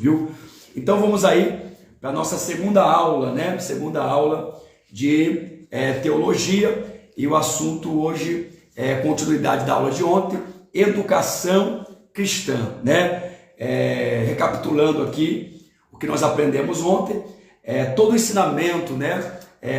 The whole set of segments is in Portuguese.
viu? Então vamos aí para a nossa segunda aula, né? Segunda aula de teologia, e o assunto hoje é continuidade da aula de ontem, educação cristã, né? Recapitulando aqui o que nós aprendemos ontem, todo o ensinamento, né,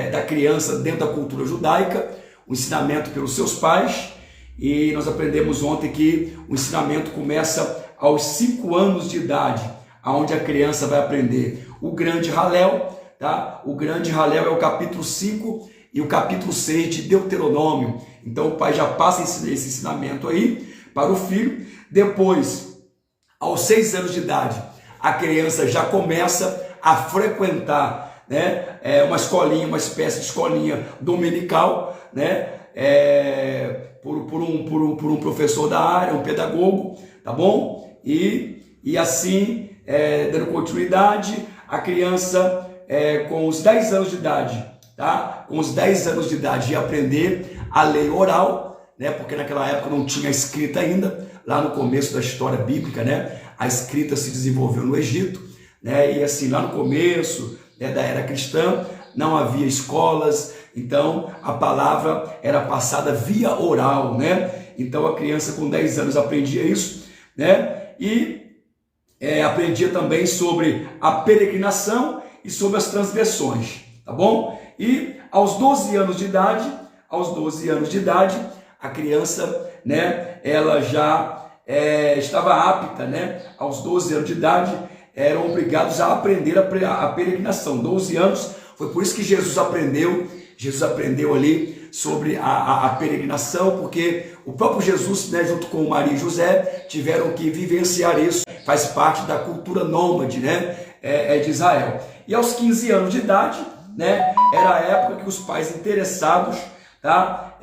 da criança dentro da cultura judaica, o ensinamento pelos seus pais, e nós aprendemos ontem que o ensinamento começa aos 5 anos de idade, onde a criança vai aprender o grande Halel, tá? O grande Halel é o capítulo 5 e o capítulo 6 de Deuteronômio. Então o pai já passa esse ensinamento aí para o filho. Depois, aos 6 anos de idade, a criança já começa a frequentar, né, uma escolinha, uma espécie de escolinha dominical, né, por um professor da área, um pedagogo, tá bom? E assim, dando continuidade, a criança com os 10 anos de idade, tá? Com os 10 anos de idade ia aprender a lei oral, né? Porque naquela época não tinha escrita ainda, lá no começo da história bíblica, né? A escrita se desenvolveu no Egito, né? E assim, lá no começo, né, da era cristã, não havia escolas, então a palavra era passada via oral, né? Então a criança com 10 anos aprendia isso, né? E aprendia também sobre a peregrinação e sobre as transgressões, tá bom? E aos 12 anos de idade, a criança, né, ela já estava apta, né? Aos 12 anos de idade, eram obrigados a aprender a peregrinação. 12 anos, foi por isso que Jesus aprendeu ali sobre a peregrinação, porque o próprio Jesus, né, junto com Maria e José, tiveram que vivenciar isso, faz parte da cultura nômade, né, de Israel. E aos 15 anos de idade, né, era a época que os pais interessados, tá,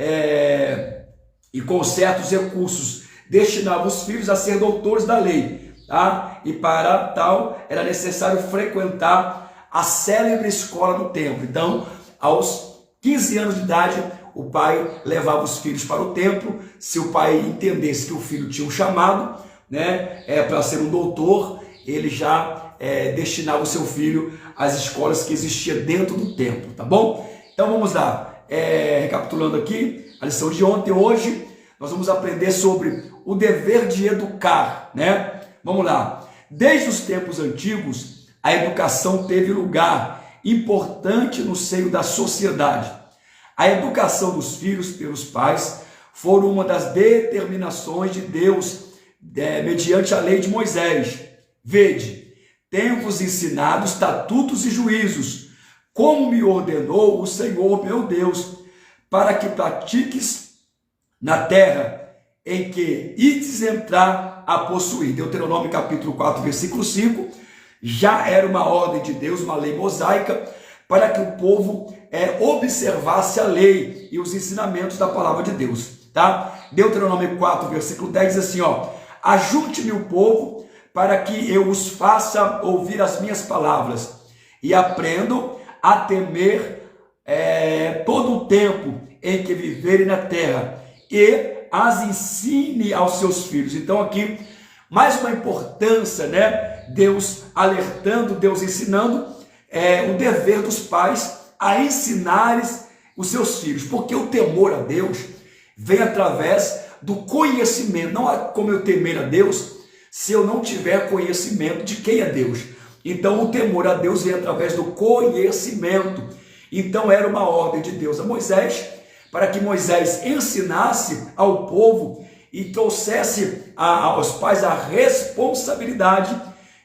e com certos recursos, destinavam os filhos a ser doutores da lei, tá? E para tal era necessário frequentar a célebre escola do templo. Então, aos 15 anos de idade, o pai levava os filhos para o templo. Se o pai entendesse que o filho tinha um chamado, né, para ser um doutor, ele já destinava o seu filho às escolas que existiam dentro do templo, tá bom? Então vamos lá, recapitulando aqui a lição de ontem. Hoje nós vamos aprender sobre o dever de educar, né? Vamos lá. Desde os tempos antigos, a educação teve lugar importante no seio da sociedade. A educação dos filhos pelos pais foi uma das determinações de Deus mediante a lei de Moisés. Vede, tenho-vos ensinado estatutos e juízos, como me ordenou o Senhor meu Deus, para que pratiques na terra em que ides entrar a possuir. Deuteronômio capítulo 4, versículo 5, já era uma ordem de Deus, uma lei mosaica, para que o povo observasse a lei e os ensinamentos da palavra de Deus, tá? Deuteronômio 4, versículo 10 diz assim, ó: ajunte-me o povo para que eu os faça ouvir as minhas palavras e aprendam a temer todo o tempo em que viverem na terra, e as ensine aos seus filhos. Então aqui, mais uma importância, né? Deus alertando, Deus ensinando, o dever dos pais a ensinarem os seus filhos, porque o temor a Deus vem através do conhecimento. Não há como eu temer a Deus se eu não tiver conhecimento de quem é Deus. Então o temor a Deus vem através do conhecimento. Então era uma ordem de Deus a Moisés, para que Moisés ensinasse ao povo e trouxesse aos pais a responsabilidade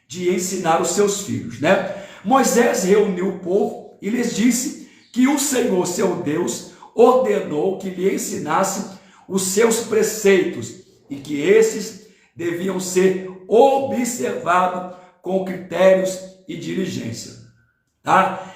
de ensinar os seus filhos, né? Moisés reuniu o povo e lhes disse que o Senhor, seu Deus, ordenou que lhe ensinasse os seus preceitos e que esses deviam ser observados com critérios e diligência, tá?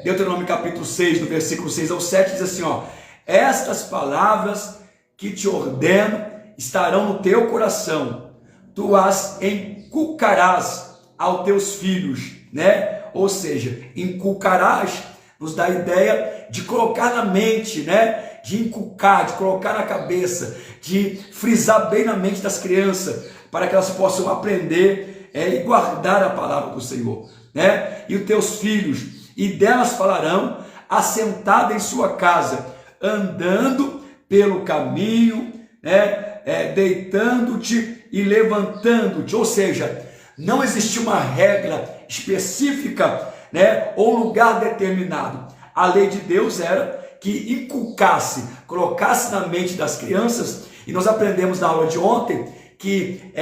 Deuteronômio capítulo 6, do versículo 6 ao 7, diz assim, ó: estas palavras que te ordeno estarão no teu coração, tu as inculcarás aos teus filhos, né? Ou seja, inculcarás nos dá a ideia de colocar na mente, né? De inculcar, de colocar na cabeça, de frisar bem na mente das crianças, para que elas possam aprender e guardar a palavra do Senhor, né? E os teus filhos, e delas falarão, assentado em sua casa, andando pelo caminho, né? Deitando-te e levantando-te. Ou seja, não existia uma regra específica, né? Ou um lugar determinado. A lei de Deus era que inculcasse, colocasse na mente das crianças, e nós aprendemos na aula de ontem que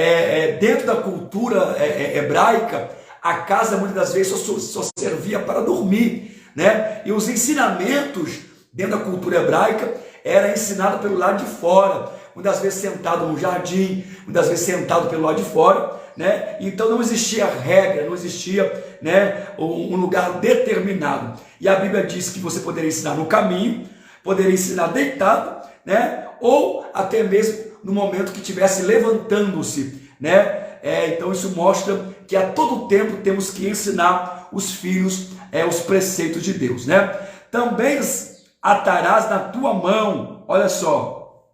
dentro da cultura hebraica, a casa muitas das vezes só servia para dormir, né? E os ensinamentos dentro da cultura hebraica era ensinado pelo lado de fora, muitas vezes sentado no jardim, muitas vezes sentado pelo lado de fora, né? Então não existia regra, não existia, né, um lugar determinado. E a Bíblia diz que você poderia ensinar no caminho, poderia ensinar deitado, né? Ou até mesmo no momento que estivesse levantando-se, né? Então isso mostra que a todo tempo temos que ensinar os filhos os preceitos de Deus, né? Também atarás na tua mão, olha só,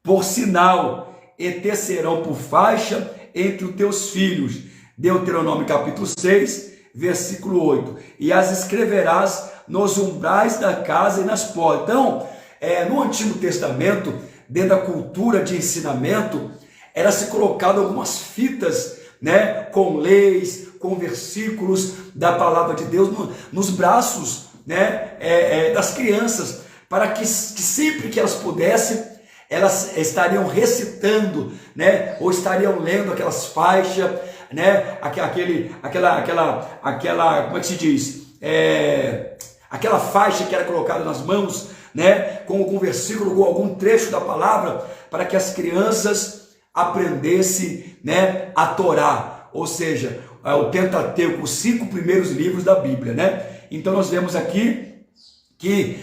por sinal, e tecerão por faixa entre os teus filhos. Deuteronômio capítulo 6, versículo 8. E as escreverás nos umbrais da casa e nas portas. Então, no Antigo Testamento, dentro da cultura de ensinamento, era se colocado algumas fitas, né, com leis, com versículos da palavra de Deus nos braços, né, das crianças, para que sempre que elas pudessem, elas estariam recitando, né, ou estariam lendo aquelas faixas, né, aquela, como é que se diz? Aquela faixa que era colocada nas mãos, né, com algum versículo, com algum trecho da palavra, para que as crianças aprendessem, né, a Torá, ou seja, o Pentateuco, os 5 primeiros livros da Bíblia, né? Então nós vemos aqui que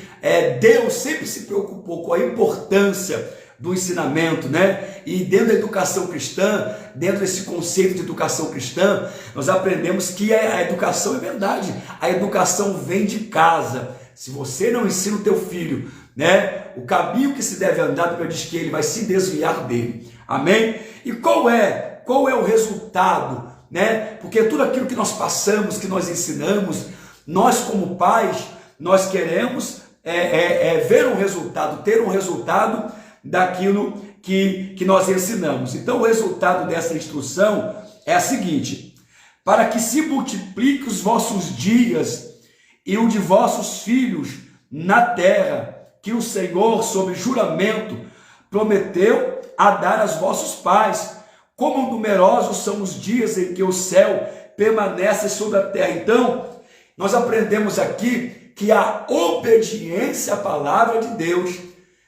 Deus sempre se preocupou com a importância do ensinamento, né? E dentro da educação cristã, dentro desse conceito de educação cristã, nós aprendemos que a educação é verdade, a educação vem de casa. Se você não ensina o teu filho, né, o caminho que se deve andar, a Bíblia diz que ele vai se desviar dele. Amém? E qual é o resultado, né? Porque tudo aquilo que nós passamos, que nós ensinamos, nós como pais, nós queremos ver um resultado, ter um resultado daquilo que nós ensinamos. Então o resultado dessa instrução é a seguinte: para que se multiplique os vossos dias e o de vossos filhos na terra, que o Senhor, sob juramento, prometeu a dar aos vossos pais, como numerosos são os dias em que o céu permanece sobre a terra. Então, nós aprendemos aqui que a obediência à palavra de Deus,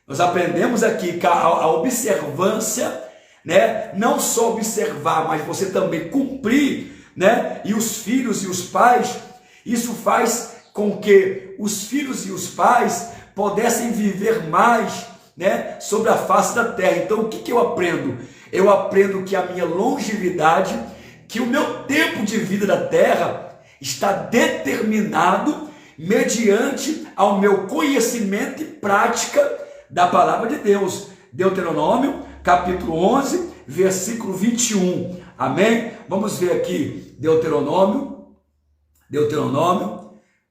nós aprendemos aqui que a observância, né, não só observar, mas você também cumprir, né, e os filhos e os pais, isso faz com que os filhos e os pais pudessem viver mais, né, sobre a face da terra. Então o que eu aprendo? Eu aprendo que a minha longevidade, que o meu tempo de vida da terra está determinado mediante ao meu conhecimento e prática da palavra de Deus. Deuteronômio capítulo 11, versículo 21. Amém? Vamos ver aqui Deuteronômio,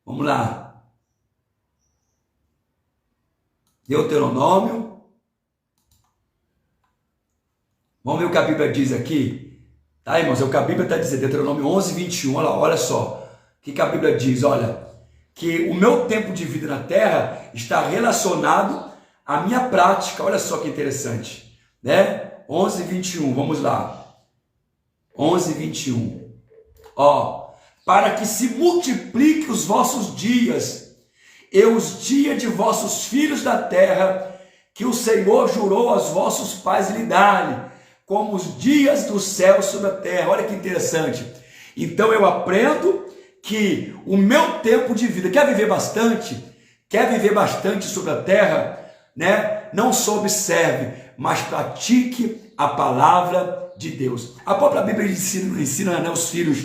vamos lá. Deuteronômio, vamos ver o que a Bíblia diz aqui, tá, irmãos? É o que a Bíblia está dizendo, Deuteronômio 11, 21, olha só, o que a Bíblia diz? Olha, que o meu tempo de vida na terra está relacionado à minha prática. Olha só que interessante, né? 11, 21, vamos lá, 11, 21, ó, para que se multiplique os vossos dias e os dias de vossos filhos da terra, que o Senhor jurou aos vossos pais lhe dar, como os dias do céu sobre a terra. Olha que interessante. Então eu aprendo que o meu tempo de vida, quer viver bastante sobre a terra, né? Não só observe, mas pratique a palavra de Deus. A própria Bíblia ensina, né, os filhos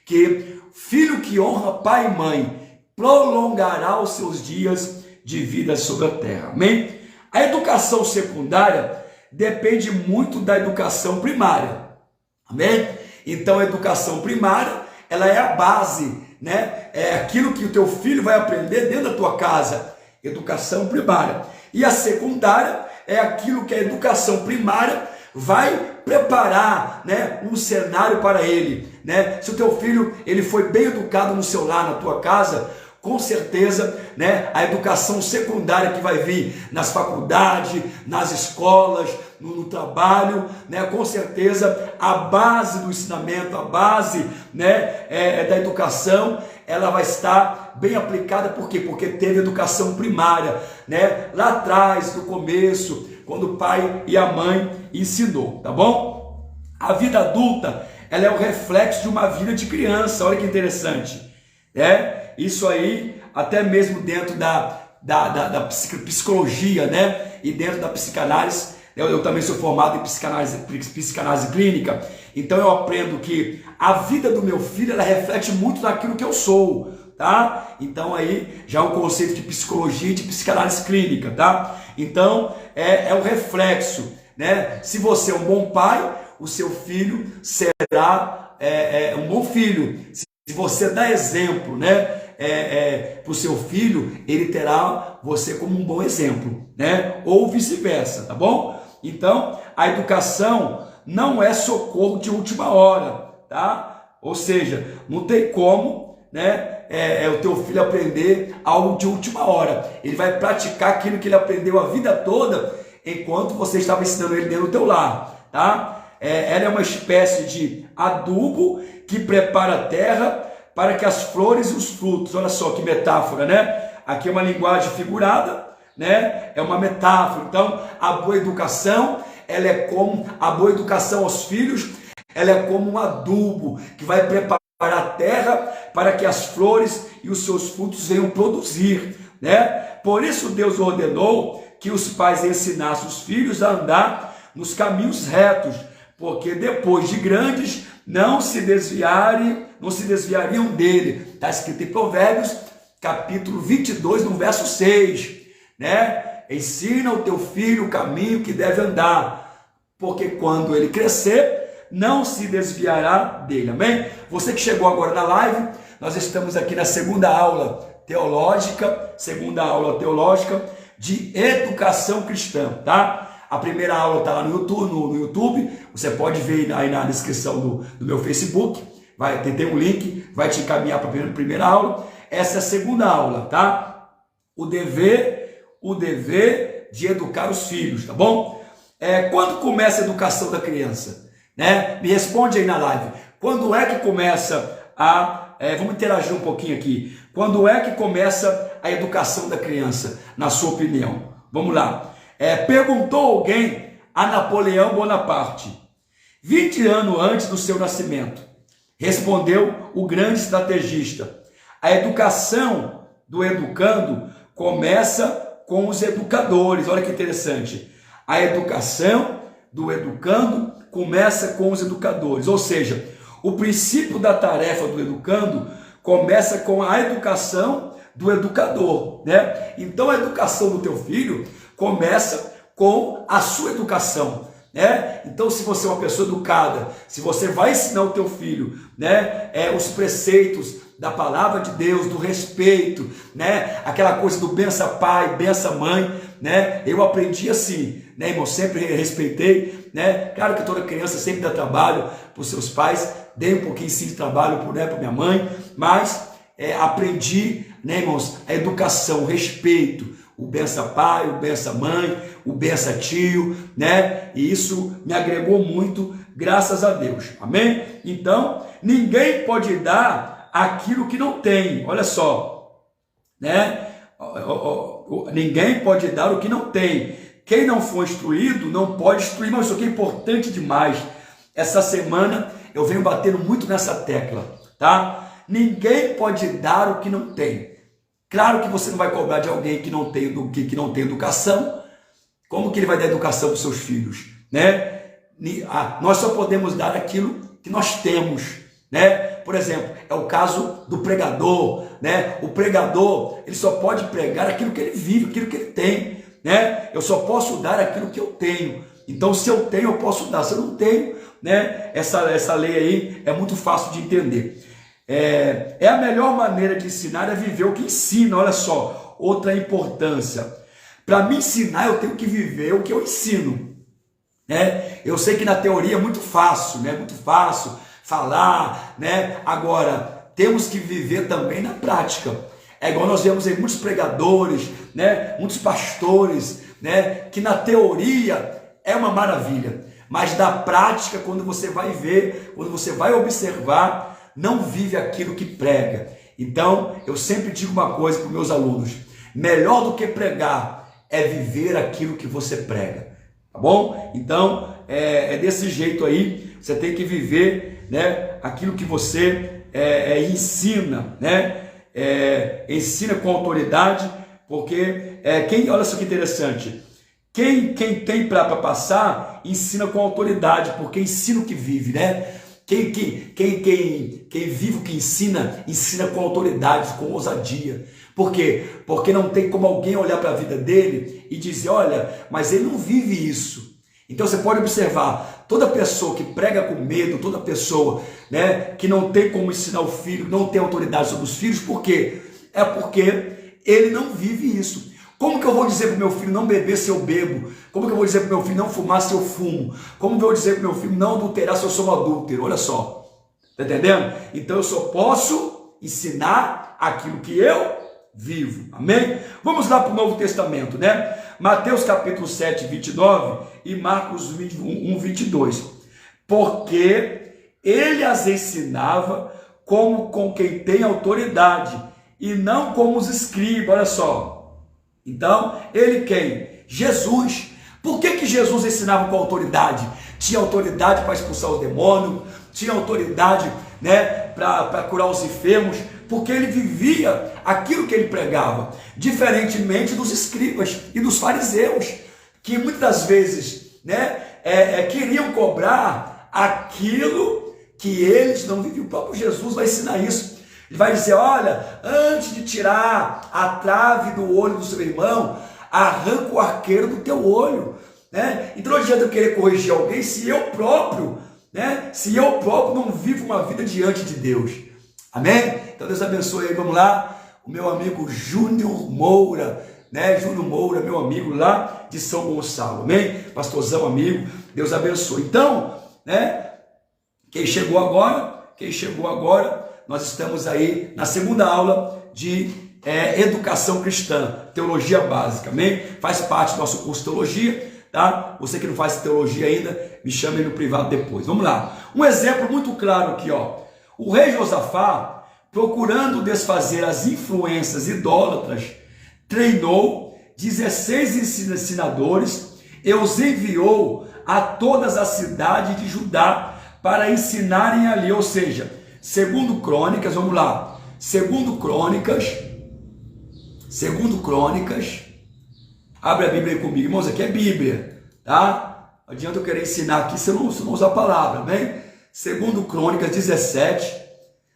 que filho que honra pai e mãe prolongará os seus dias de vida sobre a terra. Amém? A educação secundária depende muito da educação primária. Amém? Então a educação primária, ela é a base, né? É aquilo que o teu filho vai aprender dentro da tua casa, educação primária. E a secundária é aquilo que a educação primária vai preparar, né, um cenário para ele, né? Se o teu filho ele foi bem educado no seu lar, na tua casa, com certeza, né, a educação secundária que vai vir nas faculdades, nas escolas, no trabalho, né, com certeza a base do ensinamento, a base, né, da educação, ela vai estar bem aplicada. Por quê? Porque teve educação primária, né, lá atrás, no começo, quando o pai e a mãe ensinou, tá bom? A vida adulta, ela é o reflexo de uma vida de criança. Olha que interessante, né? Isso aí, até mesmo dentro da psicologia, né? E dentro da psicanálise, eu também sou formado em psicanálise clínica, então eu aprendo que a vida do meu filho, ela reflete muito daquilo que eu sou, tá? Então aí já é um conceito de psicologia e de psicanálise clínica, tá? Então é um reflexo, né? Se você é um bom pai, o seu filho será um bom filho. Se você dá exemplo, né, para o seu filho, ele terá você como um bom exemplo, né? Ou vice-versa, tá bom? Então, a educação não é socorro de última hora, tá? Ou seja, não tem como, né, o teu filho aprender algo de última hora. Ele vai praticar aquilo que ele aprendeu a vida toda enquanto você estava ensinando ele dentro do teu lar, tá? Ela é uma espécie de adubo que prepara a terra para que as flores e os frutos, olha só que metáfora, né? Aqui é uma linguagem figurada, né? É uma metáfora. Então, a boa educação, ela é como a boa educação aos filhos, ela é como um adubo que vai preparar a terra para que as flores e os seus frutos venham produzir, né? Por isso Deus ordenou que os pais ensinassem os filhos a andar nos caminhos retos, porque depois de grandes não se desviariam dele. Está escrito em Provérbios, capítulo 22, no verso 6, né? Ensina o teu filho o caminho que deve andar, porque quando ele crescer, não se desviará dele. Amém? Você que chegou agora na live, nós estamos aqui na segunda aula teológica de educação cristã, tá? A primeira aula está lá no YouTube, você pode ver aí na descrição do meu Facebook, tem um link, vai te encaminhar para a primeira aula. Essa é a segunda aula, tá? O dever de educar os filhos, tá bom? Quando começa a educação da criança? Né? Me responde aí na live. Quando é que começa vamos interagir um pouquinho aqui. Quando é que começa a educação da criança, na sua opinião? Vamos lá. Perguntou alguém a Napoleão Bonaparte, 20 anos antes do seu nascimento. Respondeu o grande estrategista: a educação do educando começa com os educadores. Olha que interessante. A educação do educando começa com os educadores. Ou seja, o princípio da tarefa do educando começa com a educação do educador, né? Então a educação do teu filho começa com a sua educação, né? Então, se você é uma pessoa educada, se você vai ensinar o teu filho, né, os preceitos da palavra de Deus, do respeito, né, aquela coisa do bença pai, bença mãe, né? Eu aprendi assim, né, irmão? Sempre respeitei, né? Claro que toda criança sempre dá trabalho para os seus pais, dei um pouquinho sim de trabalho para minha mãe, mas aprendi, né, irmãos, a educação, o respeito, o bença pai, o bença mãe, o bença tio, né? E isso me agregou muito, graças a Deus. Amém? Então, ninguém pode dar aquilo que não tem. Olha só, né? Ninguém pode dar o que não tem. Quem não for instruído não pode instruir. Mas isso aqui é importante demais. Essa semana eu venho batendo muito nessa tecla, tá? Ninguém pode dar o que não tem. Claro que você não vai cobrar de alguém que não tem educação. Como que ele vai dar educação para os seus filhos, né? Nós só podemos dar aquilo que nós temos, né? Por exemplo, é o caso do pregador, né? O pregador, ele só pode pregar aquilo que ele vive, aquilo que ele tem, né? Eu só posso dar aquilo que eu tenho. Então, se eu tenho, eu posso dar. Se eu não tenho, né? Essa lei aí é muito fácil de entender. É a melhor maneira de ensinar é viver o que ensina. Olha só, outra importância. Para me ensinar, eu tenho que viver o que eu ensino, né? Eu sei que na teoria é muito fácil, né? Muito fácil falar, né? Agora, temos que viver também na prática. É igual nós vemos aí muitos pregadores, né? Muitos pastores, né? Que na teoria é uma maravilha, mas na prática, quando você vai ver, quando você vai observar, não vive aquilo que prega. Então, eu sempre digo uma coisa para os meus alunos: melhor do que pregar é viver aquilo que você prega, tá bom? Então, é desse jeito aí, você tem que viver, né, aquilo que você ensina, né? Ensina com autoridade, porque olha só que interessante, quem tem para passar, ensina com autoridade, porque ensina o que vive, né? Quem vive o que ensina, ensina com autoridade, com ousadia. Por quê? Porque não tem como alguém olhar para a vida dele e dizer: olha, mas ele não vive isso. Então você pode observar, toda pessoa que prega com medo, toda pessoa, né, que não tem como ensinar o filho, não tem autoridade sobre os filhos, por quê? É porque ele não vive isso. Como que eu vou dizer para o meu filho não beber se eu bebo? Como que eu vou dizer para o meu filho não fumar se eu fumo? Como que eu vou dizer para o meu filho não adulterar se eu sou um adúltero? Olha só, tá entendendo? Então eu só posso ensinar aquilo que eu vivo, amém? Vamos lá para o Novo Testamento, né? Mateus capítulo 7, 29 e Marcos 1, 22. Porque ele as ensinava como com quem tem autoridade e não como os escribas. Olha só. Então, ele quem? Jesus. Por que Jesus ensinava com autoridade? Tinha autoridade para expulsar os demônios, tinha autoridade, né, para curar os enfermos, porque ele vivia aquilo que ele pregava, diferentemente dos escribas e dos fariseus, que muitas vezes, né, queriam cobrar aquilo que eles não viviam. O próprio Jesus vai ensinar isso. Ele vai dizer: olha, antes de tirar a trave do olho do seu irmão, arranca o arqueiro do teu olho, né? Então não adianta eu querer corrigir alguém se eu próprio, né? Se eu próprio não vivo uma vida diante de Deus. Amém? Então Deus abençoe aí. Vamos lá, o meu amigo Júnior Moura, né? Júnior Moura, meu amigo lá de São Gonçalo. Amém? Pastorzão, amigo, Deus abençoe. Então, né? Quem chegou agora, nós estamos aí na segunda aula de educação cristã, teologia básica, amém? Faz parte do nosso curso de teologia, tá? Você que não faz teologia ainda, me chame no privado depois. Vamos lá. Um exemplo muito claro aqui, ó. O rei Josafá, procurando desfazer as influências idólatras, treinou 16 ensinadores e os enviou a todas as cidades de Judá para ensinarem ali, ou seja, segundo Crônicas, vamos lá, segundo Crônicas, abre a Bíblia aí comigo, irmãos, aqui é Bíblia, tá? Não adianta eu querer ensinar aqui se eu não usar a palavra, bem? Segundo Crônicas 17,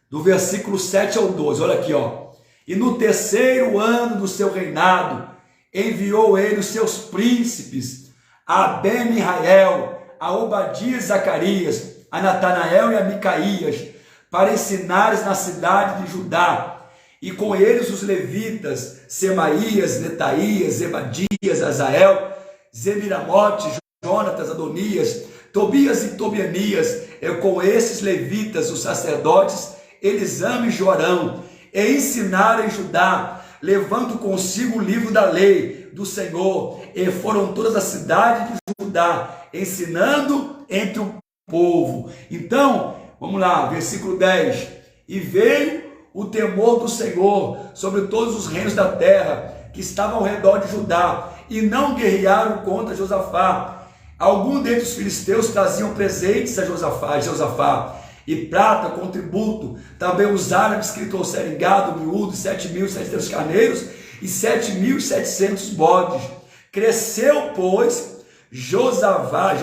do versículo 7 ao 12, olha aqui, ó. E no terceiro ano do seu reinado, enviou ele os seus príncipes, a Ben-Israel, a Obadias e Zacarias, a Natanael e a Micaías, para ensinares na cidade de Judá, e com eles os levitas, Semaías, Netaías, Zebadias, Azael, Zemiramote, Jonatas, Adonias, Tobias e Tobianias, e com esses levitas, os sacerdotes, Elisama e Jorão, e ensinaram em Judá, levando consigo o livro da lei do Senhor, e foram todas as cidades de Judá, ensinando entre o povo. Então, vamos lá, versículo 10. E veio o temor do Senhor sobre todos os reinos da terra que estavam ao redor de Judá, e não guerrearam contra Josafá. Alguns dentre os filisteus traziam presentes a Josafá, e prata com tributo. Também os árabes que trouxeram gado, miúdo, 7.700 carneiros e 7.700 bodes. Cresceu, pois, Josafá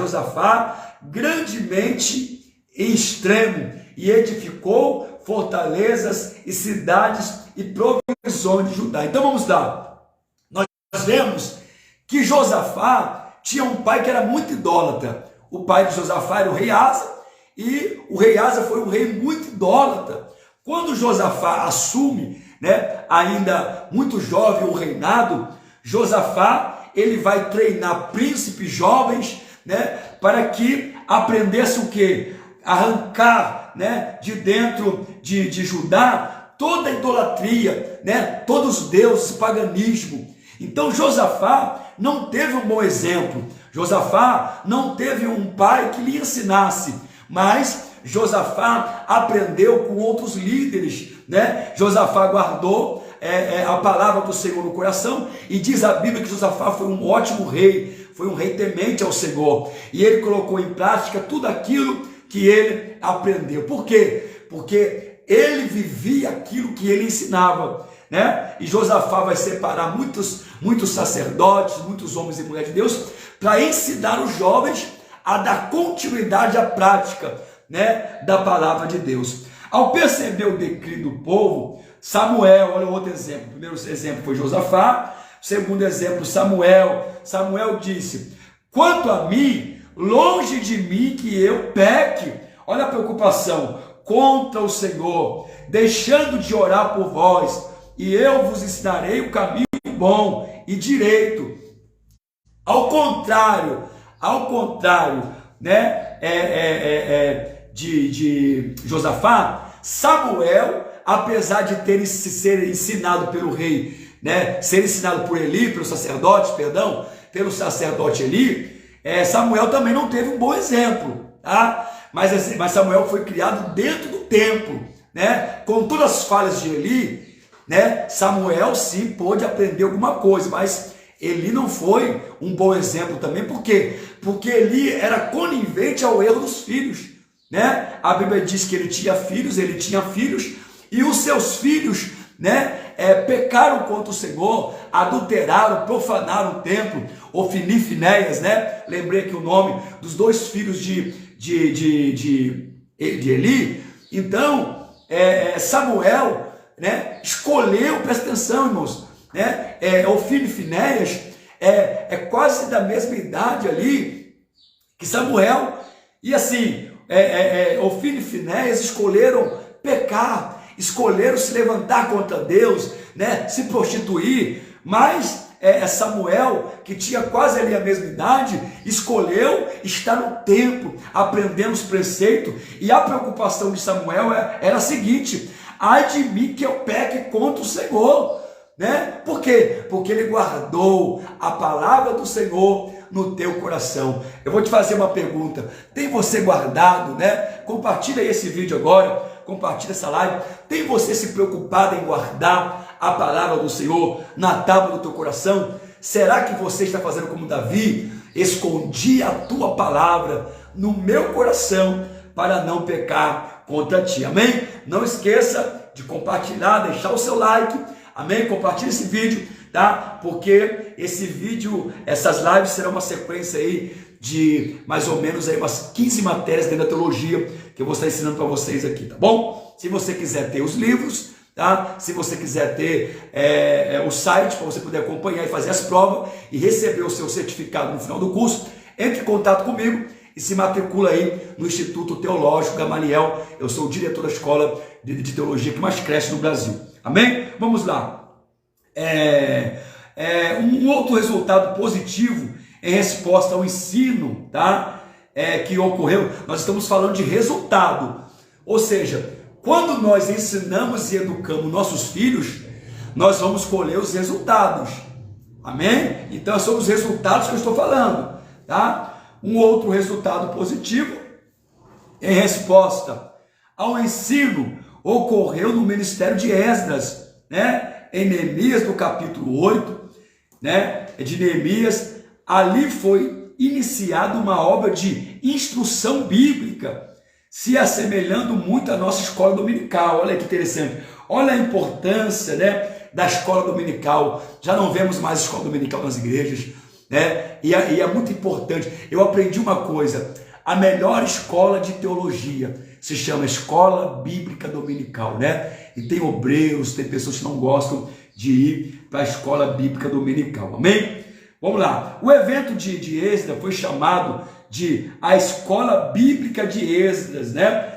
grandemente em extremo, e edificou fortalezas e cidades e provisões de Judá. Então vamos lá. Nós vemos que Josafá tinha um pai que era muito idólatra. o pai de Josafá era o rei Asa, e o rei Asa foi um rei muito idólatra. Quando Josafá assume, né, ainda muito jovem o reinado, Josafá, ele vai treinar príncipes jovens, né, para que aprendesse o quê? Arrancar, né, de dentro de Judá toda a idolatria, né, todos os deuses, paganismo. Então Josafá não teve um bom exemplo. Josafá não teve um pai que lhe ensinasse, mas Josafá aprendeu com outros líderes, né? Josafá guardou a palavra do Senhor no coração, e diz a Bíblia que Josafá foi um ótimo rei, foi um rei temente ao Senhor, e ele colocou em prática tudo aquilo que ele aprendeu. Por quê? Porque ele vivia aquilo que ele ensinava, né? E Josafá vai separar muitos sacerdotes, muitos homens e mulheres de Deus, para ensinar os jovens a dar continuidade à prática, né, da palavra de Deus. Ao perceber o declínio do povo, Samuel, olha outro exemplo. O primeiro exemplo foi Josafá, o segundo exemplo, Samuel. Samuel disse: quanto a mim, longe de mim que eu peque. Olha a preocupação, contra o Senhor, deixando de orar por vós, e eu vos ensinarei o caminho bom e direito. Ao contrário, né, de Josafá, Samuel, apesar de ter ser ensinado pelo rei, né, ser ensinado por Eli, pelo sacerdote Eli, Samuel também não teve um bom exemplo, tá? Mas Samuel foi criado dentro do templo, né? Com todas as falhas de Eli, né? Samuel sim pôde aprender alguma coisa, mas Eli não foi um bom exemplo também. Por quê? Porque Eli era conivente ao erro dos filhos, né? A Bíblia diz que ele tinha filhos, e os seus filhos, né, pecaram contra o Senhor, adulteraram, profanaram o templo. Ofni e Finéias, né? Lembrei aqui o nome dos dois filhos de Eli. Então, Samuel, né, escolheu, presta atenção, irmãos, né? Ofni e Finéias é quase da mesma idade ali que Samuel, e assim, Ofni e Finéias escolheram pecar, escolheram se levantar contra Deus, né, se prostituir, mas Samuel, que tinha quase ali a mesma idade, escolheu estar no templo, aprendendo os preceitos, e a preocupação de Samuel era a seguinte: ai de mim que eu peque contra o Senhor, né? Por quê? Porque ele guardou a palavra do Senhor no teu coração. Eu vou te fazer uma pergunta: tem você guardado, né? Compartilha aí esse vídeo agora, compartilha essa live. Tem você se preocupado em guardar a palavra do Senhor na tábua do teu coração? Será que você está fazendo como Davi? Escondi a tua palavra no meu coração para não pecar contra ti. Amém? Não esqueça de compartilhar, deixar o seu like. Amém? Compartilhe esse vídeo, tá? Porque esse vídeo, essas lives serão uma sequência aí de mais ou menos aí umas 15 matérias dentro da teologia que eu vou estar ensinando para vocês aqui, tá bom? Se você quiser ter os livros, tá? Se você quiser ter o site para você poder acompanhar e fazer as provas e receber o seu certificado no final do curso, entre em contato comigo e se matricula aí no Instituto Teológico Gamaliel. Eu sou o diretor da escola de teologia que mais cresce no Brasil. Amém? Vamos lá. Um outro resultado positivo em resposta ao ensino, tá? Que ocorreu, nós estamos falando de resultado. Ou seja, quando nós ensinamos e educamos nossos filhos, nós vamos colher os resultados. Amém? Então são os resultados que eu estou falando, tá? Um outro resultado positivo em resposta ao ensino ocorreu no ministério de Esdras, né? Em Neemias, no capítulo 8, né? De Neemias, ali foi iniciada uma obra de instrução bíblica, se assemelhando muito à nossa escola dominical. Olha que interessante, olha a importância, né, da escola dominical. Já não vemos mais escola dominical nas igrejas, né? E é muito importante. Eu aprendi uma coisa: a melhor escola de teologia se chama Escola Bíblica Dominical, né? E tem obreiros, tem pessoas que não gostam de ir para a Escola Bíblica Dominical. Amém? Vamos lá. O evento de Êxodo foi chamado de A Escola Bíblica de Esdras, né?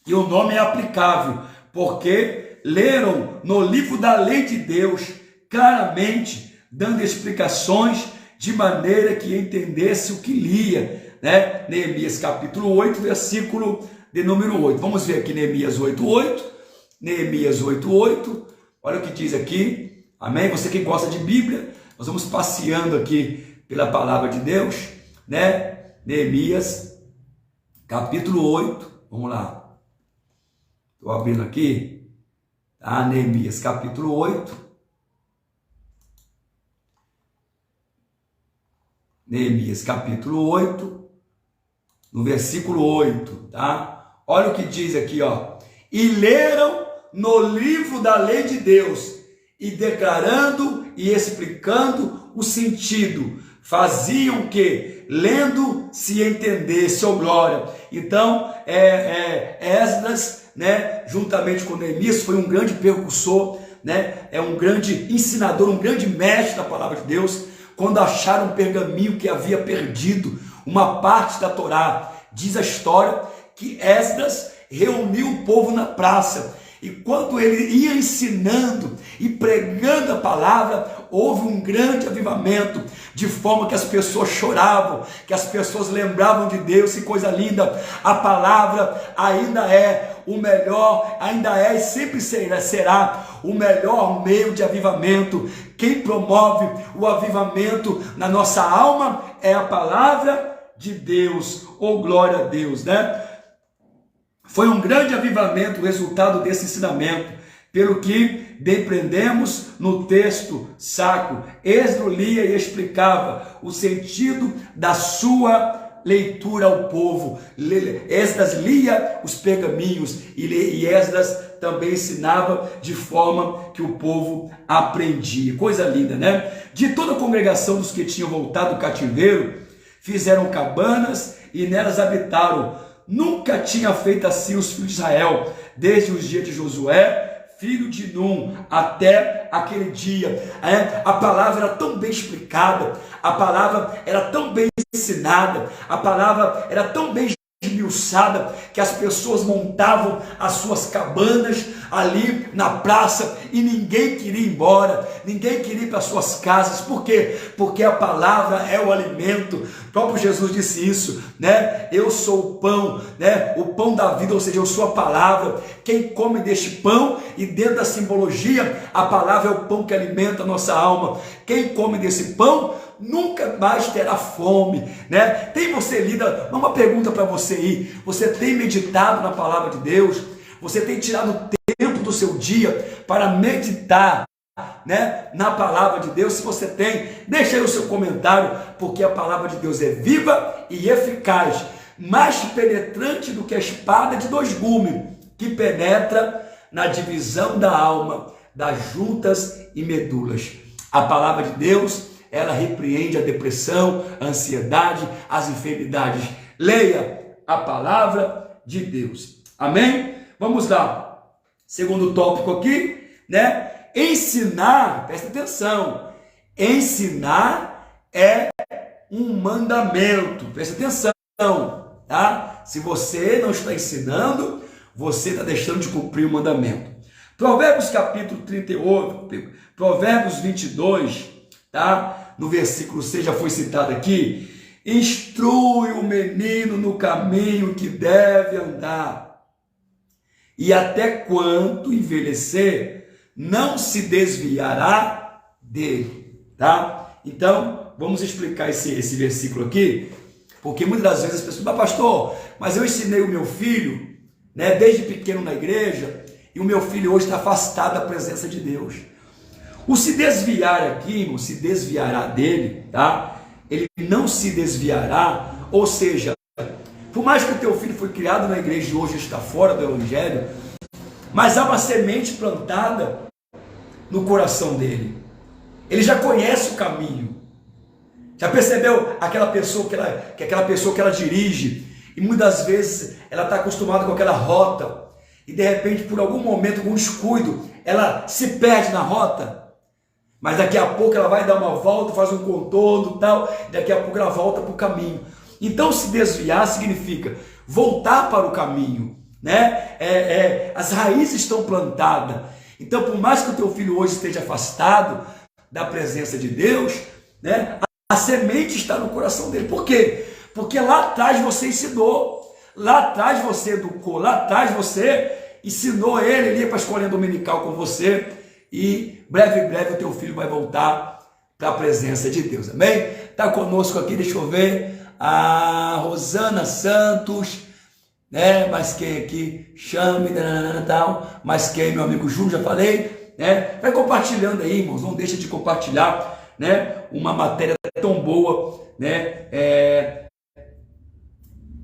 E o nome é aplicável, porque leram no livro da lei de Deus, claramente, dando explicações de maneira que entendesse o que lia, né? Neemias capítulo 8, versículo de número 8. Vamos ver aqui Neemias 8:8. Neemias 8:8. Olha o que diz aqui. Amém? Você que gosta de Bíblia, nós vamos passeando aqui pela palavra de Deus, né? Neemias capítulo 8. Vamos lá. Estou abrindo aqui. Tá? Neemias capítulo 8. Neemias capítulo 8, no versículo 8, tá? Olha o que diz aqui, ó. E leram no livro da lei de Deus, e declarando e explicando o sentido, faziam que, lendo, se entendesse, ó glória. Então, Esdras, né, juntamente com Neemias, foi um grande percussor, né, um grande ensinador, um grande mestre da palavra de Deus. Quando acharam um pergaminho que havia perdido uma parte da Torá, diz a história que Esdras reuniu o povo na praça, e quando ele ia ensinando e pregando a palavra, houve um grande avivamento, de forma que as pessoas choravam, que as pessoas lembravam de Deus. Que coisa linda! A palavra ainda é o melhor, ainda é e sempre será o melhor meio de avivamento. Quem promove o avivamento na nossa alma é a palavra de Deus. Oh, glória a Deus, né? Foi um grande avivamento o resultado desse ensinamento, pelo que depreendemos no texto sacro. Esdras lia e explicava o sentido da sua leitura ao povo. Esdras lia os pergaminhos e Esdras também ensinava de forma que o povo aprendia. Coisa linda, né? De toda a congregação dos que tinham voltado do cativeiro, fizeram cabanas e nelas habitaram. Nunca tinha feito assim os filhos de Israel, desde os dias de Josué, filho de Num, até aquele dia. A palavra era tão bem explicada, a palavra era tão bem ensinada, a palavra era tão bem esmiuçada, que as pessoas montavam as suas cabanas ali na praça e ninguém queria ir embora, ninguém queria ir para suas casas. Por quê? Porque a palavra é o alimento. O próprio Jesus disse isso, né? Eu sou o pão, né? O pão da vida, ou seja, eu sou a palavra. Quem come deste pão, e dentro da simbologia, a palavra é o pão que alimenta a nossa alma. Quem come desse pão nunca mais terá fome, né? Tem você lido? Uma pergunta para você aí: você tem meditado na palavra de Deus? Você tem tirado tempo do seu dia para meditar, né, na palavra de Deus? Se você tem, deixa aí o seu comentário, porque a palavra de Deus é viva e eficaz, mais penetrante do que a espada de dois gumes, que penetra na divisão da alma, das juntas e medulas. A palavra de Deus, ela repreende a depressão, a ansiedade, as enfermidades. Leia a palavra de Deus. Amém? Vamos lá. Segundo tópico aqui, né? Ensinar, presta atenção. Ensinar é um mandamento. Presta atenção, tá? Se você não está ensinando, você está deixando de cumprir o mandamento. Provérbios capítulo 38, Provérbios 22, tá? No versículo 6 já foi citado aqui. Instrui o menino no caminho que deve andar, e até quanto envelhecer, não se desviará dele, tá? Então, vamos explicar esse versículo aqui, porque muitas das vezes as pessoas falam: pastor, mas eu ensinei o meu filho, né, desde pequeno na igreja, e o meu filho hoje está afastado da presença de Deus. O se desviar aqui, irmão, se desviará dele, tá? Ele não se desviará, ou seja, por mais que o teu filho foi criado na igreja e hoje está fora do evangelho, mas há uma semente plantada no coração dele. Ele já conhece o caminho. Já percebeu aquela pessoa que ela dirige, e muitas vezes ela está acostumada com aquela rota, e de repente, por algum momento, algum descuido, ela se perde na rota. Mas daqui a pouco ela vai dar uma volta, faz um contorno e tal, daqui a pouco ela volta para o caminho. Então se desviar significa voltar para o caminho, né? As raízes estão plantadas. Então por mais que o teu filho hoje esteja afastado da presença de Deus, né? A semente está no coração dele. Por quê? Porque lá atrás você ensinou, lá atrás você educou, lá atrás você ensinou ele ia para a escolinha dominical com você, e breve o teu filho vai voltar para a presença de Deus, amém? Está conosco aqui, deixa eu ver, a Rosana Santos, né? Mas quem aqui? Chame, tal, mas quem? Meu amigo Júnior, já falei, né? Vai compartilhando aí, irmãos, não deixa de compartilhar, né? Uma matéria tão boa, né?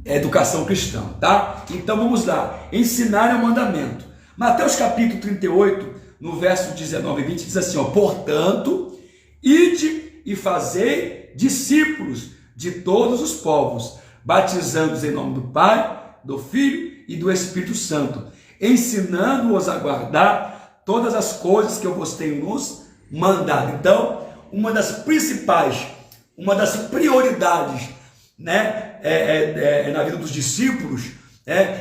Educação cristã, tá? Então vamos lá, ensinar é um mandamento. Mateus capítulo 38, no verso 19 e 20, diz assim, ó, portanto, ide e fazei discípulos de todos os povos, batizando-os em nome do Pai, do Filho e do Espírito Santo, ensinando-os a guardar todas as coisas que eu vos tenho nos mandado. Então, uma das principais, uma das prioridades, né, na vida dos discípulos,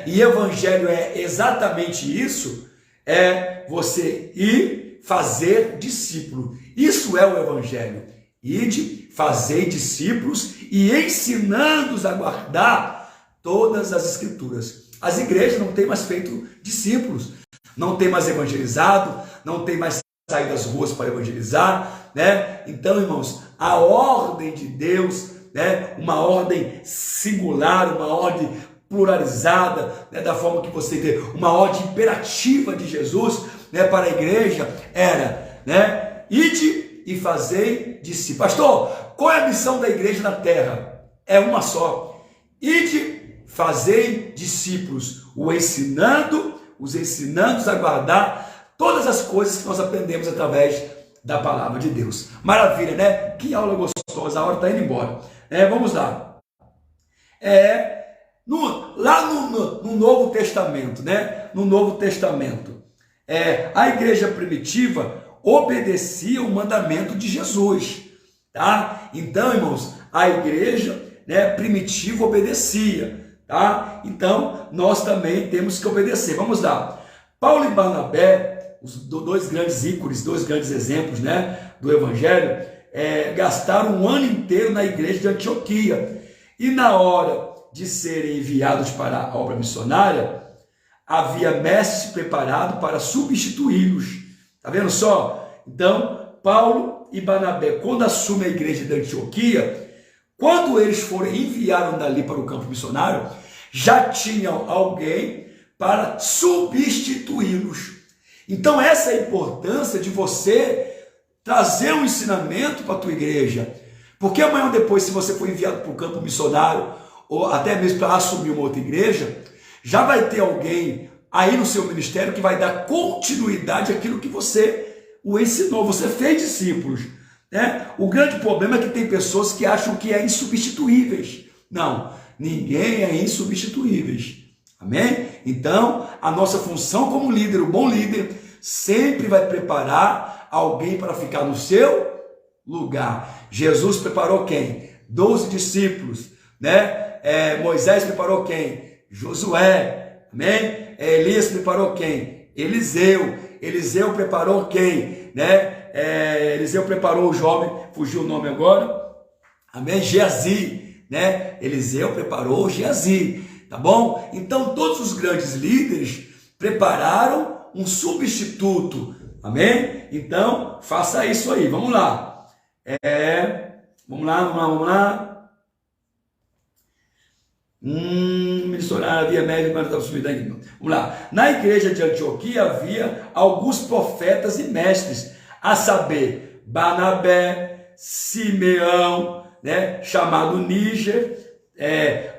e evangelho é exatamente isso, é você ir fazer discípulo. Isso é o evangelho. Ide, fazei discípulos e ensinando-os a guardar todas as escrituras. As igrejas não têm mais feito discípulos, não tem mais evangelizado, não tem mais saído das ruas para evangelizar, né? Então, irmãos, a ordem de Deus, né? Uma ordem singular, uma ordem pluralizada, né? Da forma que você vê, uma ordem imperativa de Jesus, né? Para a igreja era, né? Ide e fazei discípulos. Pastor, qual é a missão da igreja na terra? É uma só. Ide, fazei discípulos, os ensinando a guardar todas as coisas que nós aprendemos através da palavra de Deus. Maravilha, né? Que aula gostosa, a hora está indo embora. Vamos lá. Lá no Novo Testamento, né? No Novo Testamento, a igreja primitiva obedecia o mandamento de Jesus, tá? Então, irmãos, a igreja, né, primitiva obedecia, tá? Então, nós também temos que obedecer. Vamos lá. Paulo e Barnabé, os dois grandes ícones, dois grandes exemplos, né, do evangelho, gastaram um ano inteiro na igreja de Antioquia. E na hora de serem enviados para a obra missionária, havia mestres preparados para substituí-los. Tá vendo só? Então, Paulo e Barnabé, quando assumem a igreja de Antioquia, quando eles foram enviados dali para o campo missionário, já tinham alguém para substituí-los. Então, essa é a importância de você trazer um ensinamento para a tua igreja. Porque amanhã ou depois, se você for enviado para o campo missionário, ou até mesmo para assumir uma outra igreja, já vai ter alguém aí no seu ministério que vai dar continuidade àquilo que você o ensinou. Você fez discípulos, né? O grande problema é que tem pessoas que acham que é insubstituíveis. Não, ninguém é insubstituíveis. Amém? Então, a nossa função como líder, o bom líder, sempre vai preparar alguém para ficar no seu lugar. Jesus preparou quem? 12 discípulos, né? Moisés preparou quem? Josué. Amém? Elias preparou quem? Eliseu. Eliseu preparou quem? Né? Eliseu preparou o jovem, fugiu o nome agora. Amém? Geazi, né? Eliseu preparou Geazi, tá bom? Então todos os grandes líderes prepararam um substituto. Amém? Então faça isso aí. Vamos lá. Vamos lá. Missionário havia médico, mas estava subindo aqui. Vamos lá. Na igreja de Antioquia havia alguns profetas e mestres, a saber, Barnabé, Simeão, né, chamado Níger,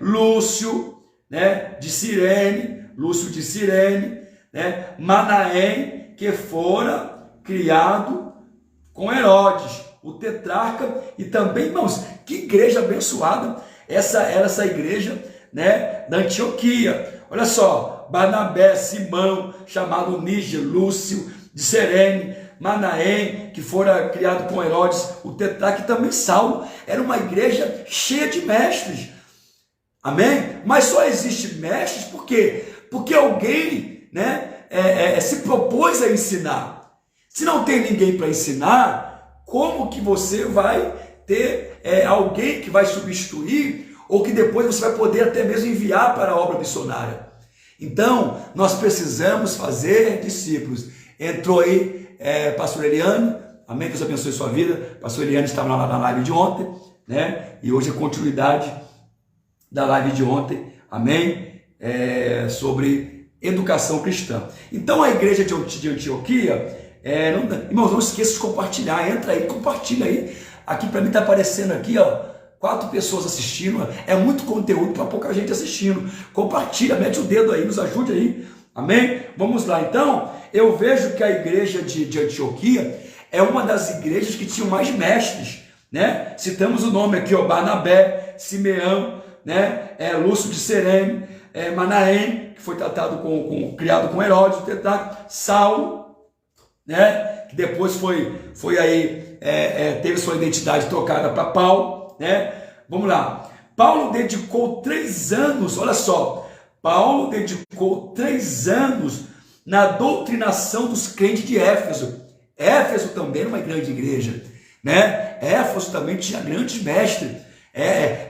Lúcio, né, de Cirene, né, Manaém, que fora criado com Herodes, o tetrarca, e também, irmãos, que igreja abençoada, essa era essa igreja, né, da Antioquia. Olha só, Barnabé, Simão, chamado Níger, Lúcio, de Cirene, Manaém, que fora criado com Herodes, o tetrarca, e também Saulo. Era uma igreja cheia de mestres. Amém? Mas só existe mestres por quê? Porque alguém, né, se propôs a ensinar. Se não tem ninguém para ensinar, como que você vai ter alguém que vai substituir, ou que depois você vai poder até mesmo enviar para a obra missionária? Então, nós precisamos fazer discípulos. Entrou aí pastor Eliane, amém? Deus abençoe sua vida. Pastor Eliane estava lá na live de ontem, né? E hoje é continuidade da live de ontem, amém? Sobre educação cristã. Então, a igreja de Antioquia, irmãos, não esqueça de compartilhar. Entra aí, compartilha aí. Aqui para mim está aparecendo aqui, ó, 4 pessoas assistindo. É muito conteúdo para pouca gente assistindo. Compartilha, mete o dedo aí, nos ajude aí. Amém? Vamos lá. Então, eu vejo que a igreja de Antioquia é uma das igrejas que tinham mais mestres, né? Citamos o nome aqui, ó, Barnabé, Simeão, né? Lúcio de Cirene, Manaém, que foi criado com Herodes, o tetrarca, Saulo, né? Que depois foi aí, teve sua identidade trocada para Paulo, né? Vamos lá. Paulo dedicou 3 anos, olha só, Paulo dedicou 3 anos na doutrinação dos crentes de Éfeso. Éfeso também era uma grande igreja, né? Éfeso também tinha grandes mestres.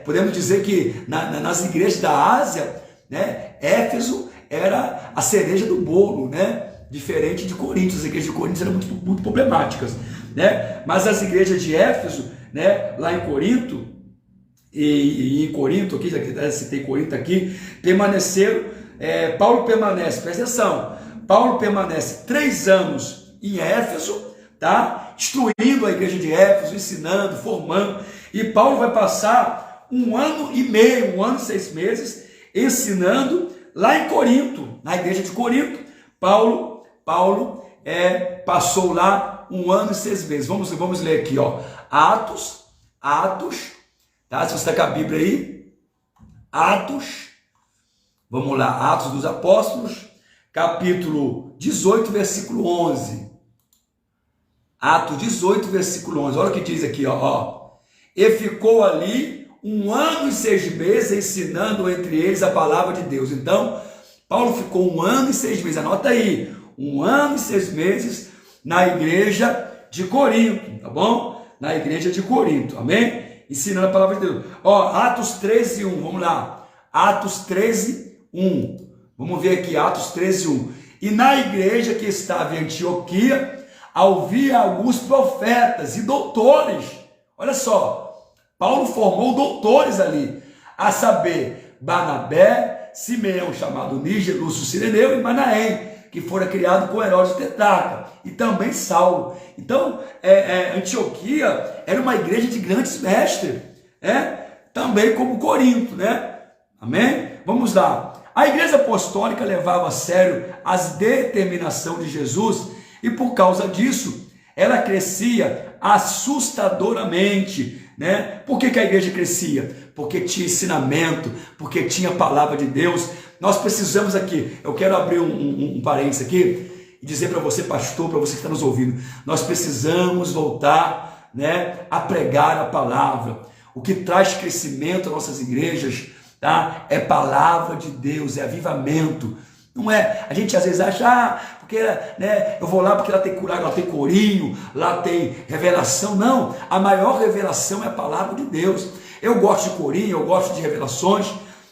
Podemos dizer que nas igrejas da Ásia, né, Éfeso era a cereja do bolo, né? Diferente de Corinto. As igrejas de Corinto eram muito problemáticas, né? Mas as igrejas de Éfeso, né, lá em Corinto, e em Corinto, aqui, já citei Corinto aqui, permaneceram, Paulo permanece, presta atenção, Paulo permanece 3 anos em Éfeso, tá? Instruindo a igreja de Éfeso, ensinando, formando, e Paulo vai passar 1 ano e meio, 1 ano e 6 meses, ensinando lá em Corinto, na igreja de Corinto. Paulo passou lá 1 ano e 6 meses. Vamos ler aqui, ó, Atos, tá? Se você está com a Bíblia aí, Atos, vamos lá, Atos dos Apóstolos, capítulo 18, versículo 11. Atos 18, versículo 11, olha o que diz aqui, ó. E ficou ali 1 ano e 6 meses ensinando entre eles a palavra de Deus. Então, Paulo ficou 1 ano e 6 meses, anota aí, 1 ano e 6 meses na igreja de Corinto, tá bom? Na igreja de Corinto, amém? Ensinando a palavra de Deus. Ó, Atos 13, 1, vamos lá. Atos 13, 1. Vamos ver aqui, Atos 13, 1. E na igreja que estava em Antioquia, havia alguns profetas e doutores. Olha só, Paulo formou doutores ali, a saber, Barnabé, Simeão, chamado Níger, Lúcio Cireneu, e Manaém, que fora criado com Herodes tetrarca, e também Saulo. Então, Antioquia era uma igreja de grandes mestres, também como Corinto, né? Amém? Vamos lá. A igreja apostólica levava a sério as determinações de Jesus, e por causa disso, ela crescia assustadoramente, né? Por que a igreja crescia? Porque tinha ensinamento, porque tinha a palavra de Deus. Nós precisamos aqui, eu quero abrir um parênteses aqui e dizer para você, pastor, para você que está nos ouvindo, nós precisamos voltar, né, a pregar a palavra. O que traz crescimento às nossas igrejas, tá? É palavra de Deus, é avivamento. Não é, a gente às vezes acha, porque, né, eu vou lá porque lá tem curado, lá tem corinho, lá tem revelação. Não, a maior revelação é a palavra de Deus. Eu gosto de corinho, eu gosto de revelações,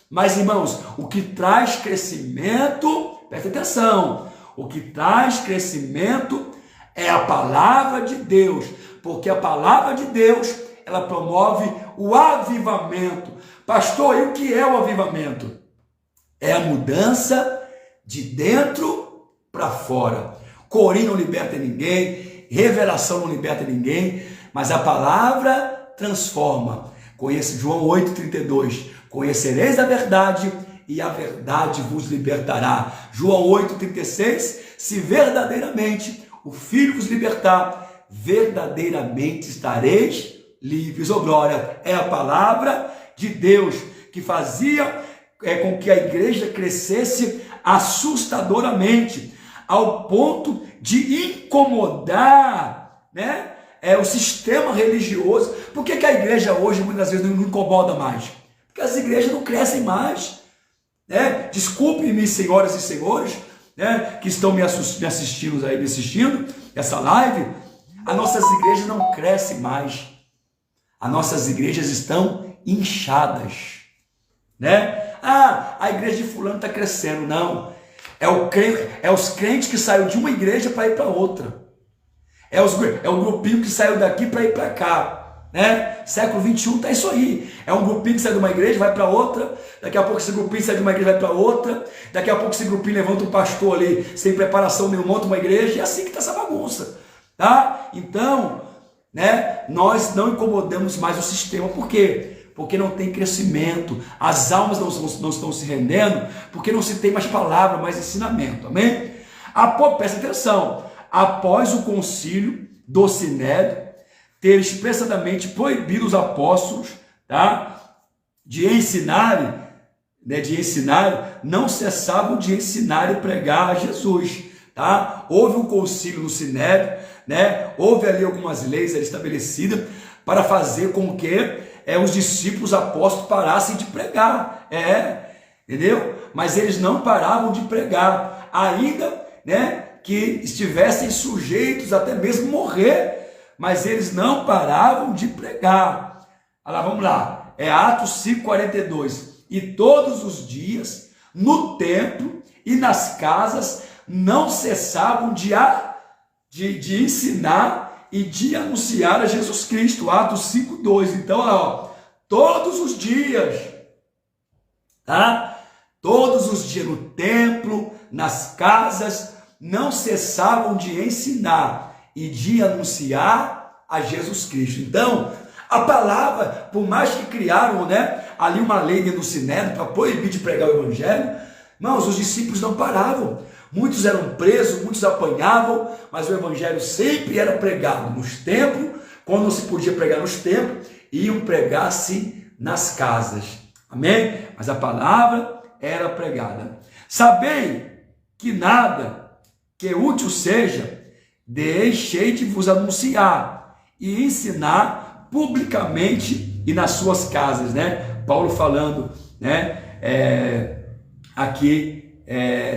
mas, irmãos, o que traz crescimento, presta atenção, o que traz crescimento é a palavra de Deus, porque a palavra de Deus, ela promove o avivamento. Pastor, e o que é o avivamento? É a mudança de dentro para fora. Corinho não liberta ninguém, revelação não liberta ninguém, mas a palavra transforma. Conhece João 8,32. Conhecereis a verdade e a verdade vos libertará. João 8,36. Se verdadeiramente o Filho vos libertar, verdadeiramente estareis livres. Oh glória, é a palavra de Deus que fazia com que a igreja crescesse assustadoramente. ao ponto de incomodar, né, o sistema religioso. Por que a igreja hoje muitas vezes não incomoda mais? Porque as igrejas não crescem mais, né? Desculpe-me, senhoras e senhores, né, que estão me assistindo aí, me assistindo essa live. As nossas igrejas não crescem mais. As nossas igrejas estão inchadas, né? Ah, a igreja de fulano está crescendo. Não, é os crentes que saíram de uma igreja para ir para outra. É o grupinho que saiu daqui para ir para cá, né? Século 21 tá isso aí. É um grupinho que sai de uma igreja, vai para outra. Daqui a pouco esse grupinho sai de uma igreja, vai para outra. Daqui a pouco esse grupinho levanta um pastor ali, sem preparação nenhuma, monta uma igreja. E é assim que tá essa bagunça, tá? Então, né, nós não incomodamos mais o sistema. Por quê? Porque não tem crescimento. As almas não estão se rendendo, porque não se tem mais palavra, mais ensinamento. Amém? Presta atenção. Após o concílio do Sinédrio ter expressamente proibido os apóstolos, tá, de ensinarem, né, não cessavam de ensinar e pregar a Jesus, tá? Houve um concílio no Sinédrio, né? Houve ali algumas leis ali estabelecidas para fazer com que os discípulos, os apóstolos parassem de pregar, entendeu? Mas eles não paravam de pregar, ainda, né, que estivessem sujeitos até mesmo morrer, mas eles não paravam de pregar. Olha lá, vamos lá, Atos 5:42, e todos os dias no templo e nas casas não cessavam de ensinar e de anunciar a Jesus Cristo. Atos 5:2. Então, olha lá, todos os dias, tá? Todos os dias no templo, nas casas, não cessavam de ensinar e de anunciar a Jesus Cristo. Então, a palavra, por mais que criaram, né, ali uma lei dentro do Sinédrio para proibir de pregar o evangelho, irmãos, os discípulos não paravam. Muitos eram presos, muitos apanhavam, mas o evangelho sempre era pregado nos templos. Quando não se podia pregar nos templos, iam pregar-se nas casas. Amém? Mas a palavra era pregada. Sabei que nada que útil seja, deixei de vos anunciar e ensinar publicamente e nas suas casas, né? Paulo falando, né, aqui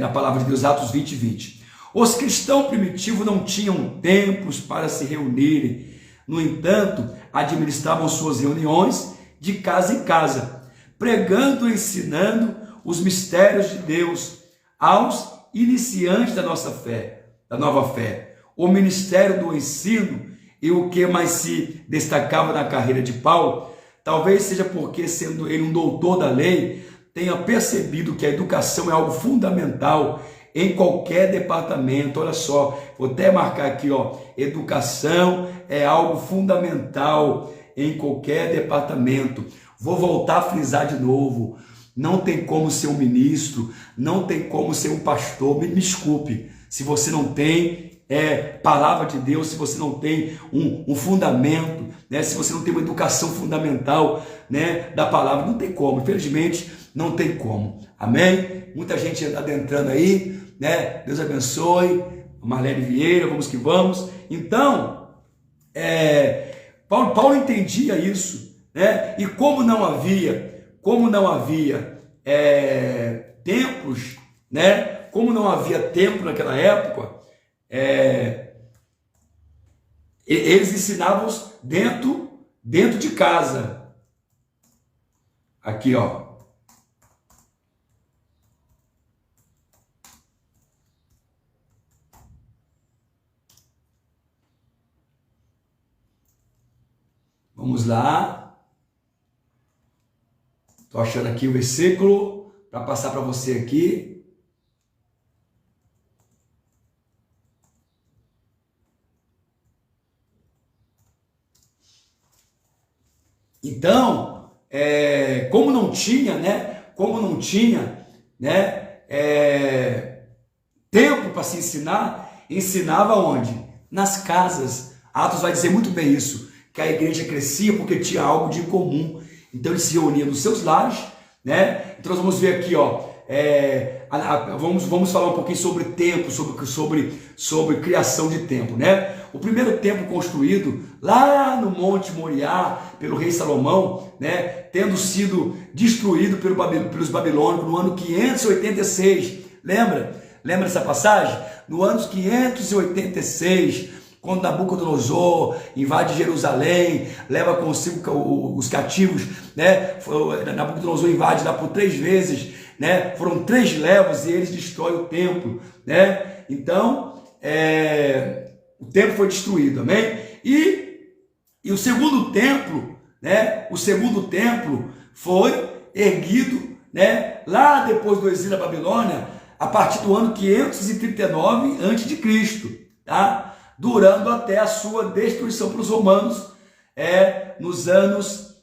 na palavra de Deus, Atos 20:20. Os cristãos primitivos não tinham templos para se reunirem, no entanto, administravam suas reuniões de casa em casa, pregando e ensinando os mistérios de Deus aos iniciantes da nossa fé, da nova fé. O ministério do ensino e o que mais se destacava na carreira de Paulo, talvez seja porque, sendo ele um doutor da lei, tenha percebido que a educação é algo fundamental em qualquer departamento. Olha só, vou até marcar aqui, ó, educação é algo fundamental em qualquer departamento. Vou voltar a frisar de novo. Não tem como ser um ministro, não tem como ser um pastor. Me desculpe, se você não tem palavra de Deus, se você não tem um fundamento, né? Se você não tem uma educação fundamental, né, da palavra, não tem como. Infelizmente, não tem como. Amém? Muita gente adentrando aí, né? Deus abençoe. Marlene Vieira, vamos que vamos. Então, Paulo entendia isso, né? E como não havia templos, né? Como não havia templo naquela época, eles ensinavam dentro de casa. Aqui, ó. Vamos lá. Estou achando aqui o versículo para passar para você aqui. Então, como não tinha, tempo para se ensinar, ensinava onde? Nas casas. Atos vai dizer muito bem isso, que a igreja crescia porque tinha algo de comum. Então eles se reuniam nos seus lares, né? Então nós vamos ver aqui, ó, vamos falar um pouquinho sobre tempo, sobre criação de tempo, né? O primeiro templo construído lá no Monte Moriá pelo rei Salomão, né, tendo sido destruído pelos babilônicos no ano 586. Lembra essa passagem? No ano 586, quando Nabucodonosor invade Jerusalém, leva consigo os cativos, né? Nabucodonosor invade lá por 3 vezes, né? Foram 3 levas e eles destroem o templo, né? Então, o templo foi destruído, amém? E o segundo templo, né? O segundo templo foi erguido, né? Lá depois do exílio da Babilônia, a partir do ano 539 a.C., tá? Durando até a sua destruição pelos romanos, nos anos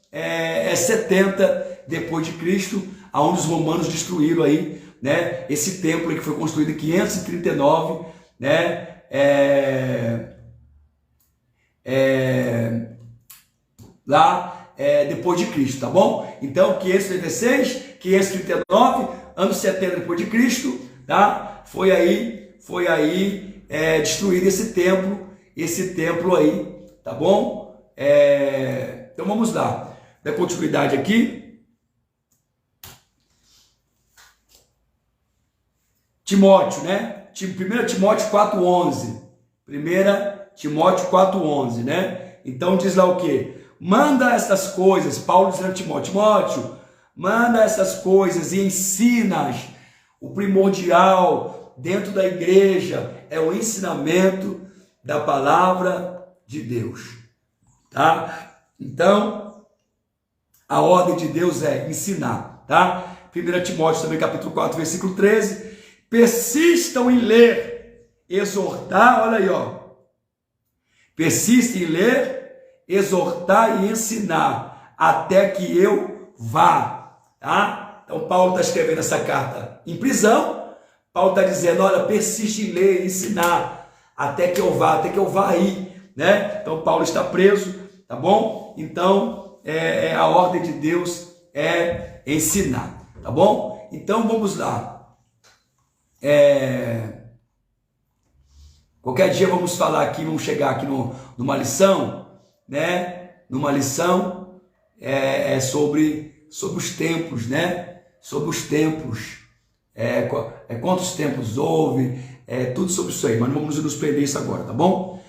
70 depois de Cristo, aonde os romanos destruíram aí, né, esse templo aí que foi construído em 539, né, lá depois de Cristo, tá bom? Então 536, 539, anos 70 depois de Cristo, tá? Foi aí destruído esse templo aí, tá bom? Então vamos lá, dar continuidade aqui. Timóteo, né? 1 Timóteo 4:11. 1 Timóteo 4:11, né? Então diz lá o quê? Manda essas coisas, Paulo dizendo a Timóteo, manda essas coisas e ensina-as. O primordial dentro da igreja é o ensinamento da palavra de Deus, tá? Então, a ordem de Deus é ensinar, tá? 1 Timóteo também, capítulo 4, versículo 13, persistam em ler, exortar, olha aí, ó, persistem em ler, exortar e ensinar, até que eu vá, tá? Então, Paulo está escrevendo essa carta em prisão. Paulo está dizendo, olha, persiste em ler e ensinar, até que eu vá aí, né? Então, Paulo está preso, tá bom? Então, a ordem de Deus é ensinar, tá bom? Então, vamos lá. Qualquer dia vamos falar aqui, vamos chegar aqui numa lição, né? Numa lição sobre os templos, né? Sobre os templos, quantos templos houve, tudo sobre isso aí, mas não vamos nos prender isso agora, tá bom?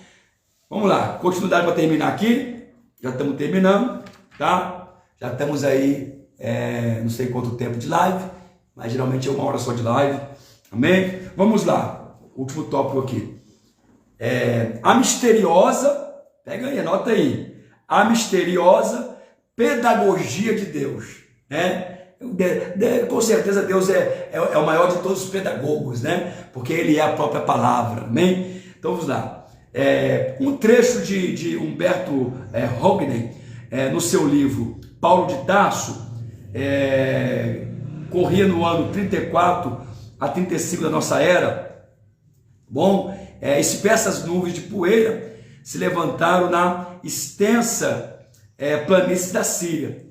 Vamos lá, continuidade para terminar aqui, já estamos terminando, tá? Já estamos aí, não sei quanto tempo de live, mas geralmente é 1 hora só de live, amém? Vamos lá, último tópico aqui, a misteriosa, pega aí, anota aí, a misteriosa pedagogia de Deus, né? Com certeza Deus é o maior de todos os pedagogos, né? Porque Ele é a própria palavra, amém? Então vamos lá. Um trecho de Humberto Rogner, no seu livro Paulo de Tarso, corria no ano 34 a 35 da nossa era. Bom, espessas nuvens de poeira se levantaram na extensa planície da Síria,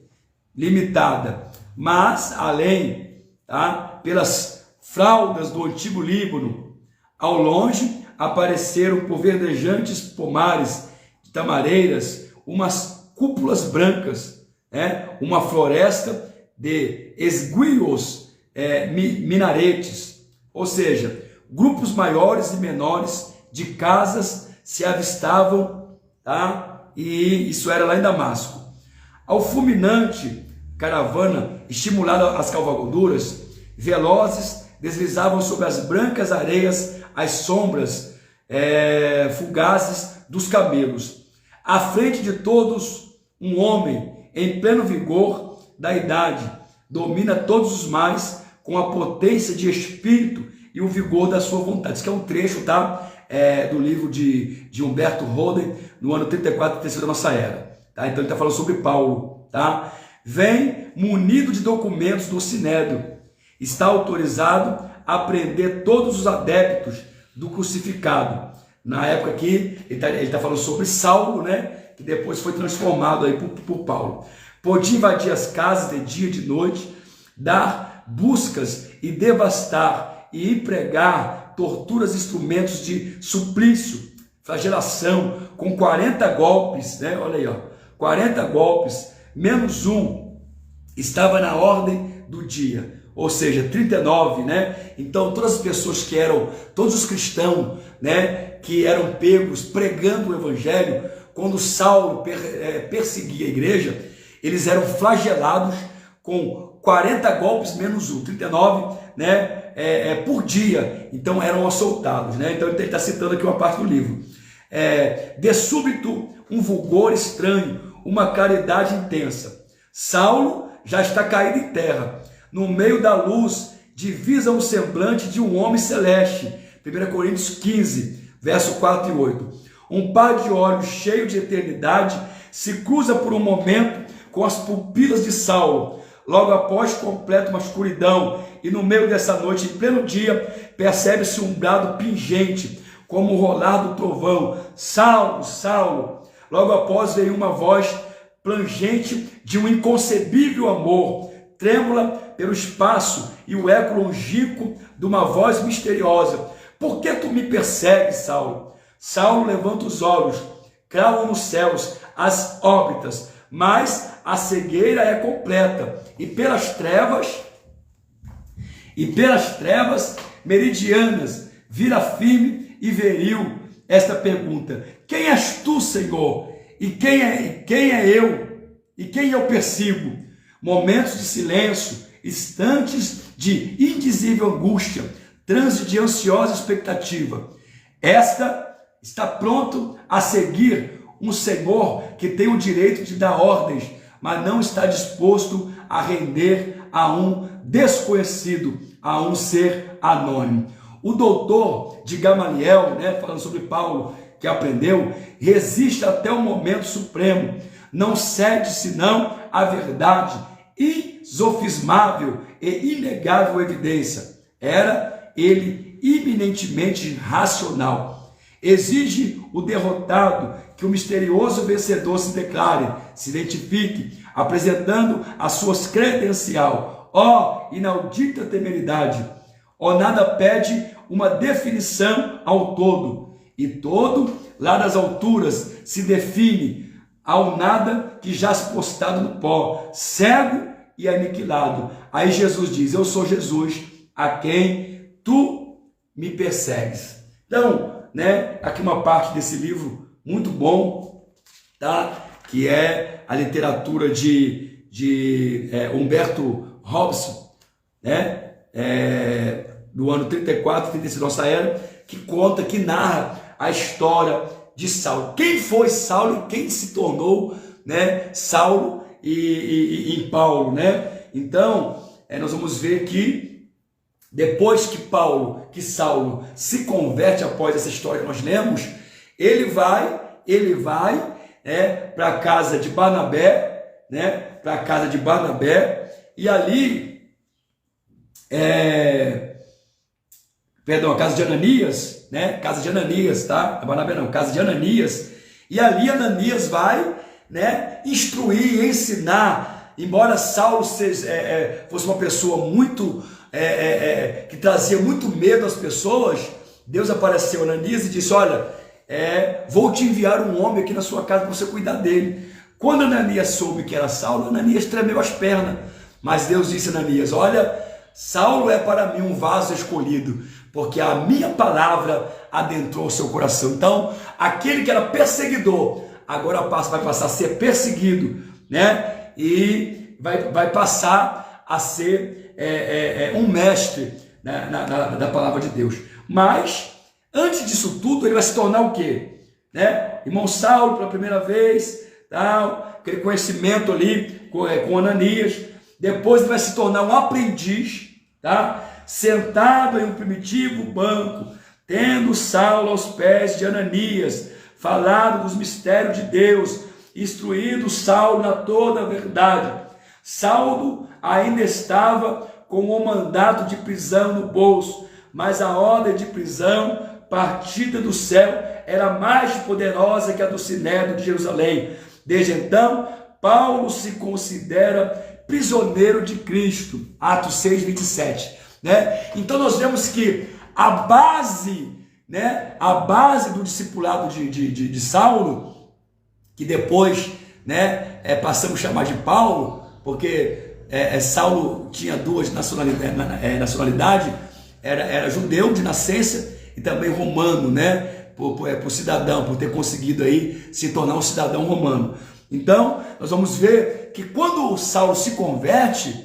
limitada, mas além, tá, pelas fraldas do antigo Líbano. Ao longe apareceram por verdejantes pomares de tamareiras umas cúpulas brancas, né, uma floresta de esguios, minaretes, ou seja, grupos maiores e menores de casas se avistavam, tá? E isso era lá em Damasco. Ao fulminante caravana, estimulada às cavalgaduras, velozes, deslizavam sobre as brancas areias as sombras fugazes dos camelos. À frente de todos, um homem em pleno vigor da idade, domina todos os males com a potência de espírito e o vigor da sua vontade. Isso que é um trecho, tá? Do livro de Humberto Rogner, no ano 34 da nossa era. Tá? Então ele está falando sobre Paulo, tá? Vem munido de documentos do Sinédrio, está autorizado a prender todos os adeptos do crucificado. Na época aqui, ele tá falando sobre Saulo, né? Que depois foi transformado aí por Paulo. Podia invadir as casas de dia e de noite, dar buscas e devastar e empregar torturas, instrumentos de suplício, flagelação, com 40 golpes, né? Olha aí, ó, 40 golpes, menos um, estava na ordem do dia, ou seja, 39, né? Então todas as pessoas que eram, todos os cristãos, né, que eram pegos pregando o evangelho, quando Saulo perseguia a igreja, eles eram flagelados com 40 golpes menos um, 39, né, por dia. Então eram açoutados, né? Então ele está citando aqui uma parte do livro. De súbito um fulgor estranho, uma claridade intensa. Saulo já está caído em terra. No meio da luz, divisa o semblante de um homem celeste. 1 Coríntios 15, verso 4 e 8. Um par de olhos cheio de eternidade se cruza por um momento com as pupilas de Saulo. Logo após, completa uma escuridão, e no meio dessa noite, em pleno dia, percebe-se um brado pingente, como o rolar do trovão: Saulo, Saulo. Logo após veio uma voz plangente de um inconcebível amor, trêmula pelo espaço, e o eco longínquo de uma voz misteriosa: por que tu me persegues, Saulo? Saulo levanta os olhos, crava nos céus as órbitas, mas a cegueira é completa, e pelas trevas meridianas vira firme e viril esta pergunta: quem és tu, Senhor? E quem é eu? E quem eu persigo? Momentos de silêncio, instantes de indizível angústia, transe de ansiosa expectativa. Esta está pronto a seguir um Senhor que tem o direito de dar ordens, mas não está disposto a render a um desconhecido, a um ser anônimo. O doutor de Gamaliel, né, falando sobre Paulo, que aprendeu, resiste até o momento supremo, não cede senão à verdade, insofismável e inegável evidência. Era ele eminentemente racional. Exige o derrotado que o misterioso vencedor se declare, se identifique, apresentando as suas credencial. Ó inaudita temeridade! Ó nada pede uma definição ao todo, e todo, lá das alturas, se define ao nada que jaz postado no pó, cego e aniquilado. Aí Jesus diz: eu sou Jesus, a quem tu me persegues. Então, né, aqui uma parte desse livro muito bom, tá? Que é a literatura de Humberto Robson, né? Do ano 34, 36 nossa era, que conta, que narra a história de Saulo. Quem foi Saulo e quem se tornou, né, Saulo e Paulo, né? Então, nós vamos ver que depois que Saulo se converte após essa história que nós lemos, ele vai para a casa de Barnabé, né? Para a casa de Barnabé, e ali a casa de Ananias, né? Casa de Ananias, tá? Barnabé não, casa de Ananias. E ali Ananias vai, né, instruir e ensinar. Embora Saulo fosse uma pessoa muito que trazia muito medo às pessoas, Deus apareceu a Ananias e disse: olha, vou te enviar um homem aqui na sua casa para você cuidar dele. Quando Ananias soube que era Saulo, Ananias tremeu as pernas. Mas Deus disse a Ananias: olha, Saulo é para mim um vaso escolhido, porque a minha palavra adentrou o seu coração. Então, aquele que era perseguidor, agora vai passar a ser perseguido, né? E vai passar a ser um mestre, né, da palavra de Deus. Mas, antes disso tudo, ele vai se tornar o quê? Né? Irmão Saulo, pela primeira vez, tal, aquele conhecimento ali com Ananias. Depois ele vai se tornar um aprendiz, tá? Sentado em um primitivo banco, tendo Saulo aos pés de Ananias, falado dos mistérios de Deus, instruído Saulo na toda a verdade. Saulo ainda estava com o mandato de prisão no bolso, mas a ordem de prisão partida do céu era mais poderosa que a do Sinédrio de Jerusalém. Desde então, Paulo se considera prisioneiro de Cristo. Atos 6, 27. né? Então nós vemos que a base, né, a base do discipulado de Saulo, que depois, né, passamos a chamar de Paulo, porque Saulo tinha duas nacionalidades, era judeu de nascença e também romano, né, por cidadão, por ter conseguido aí se tornar um cidadão romano. Então nós vamos ver que quando o Saulo se converte,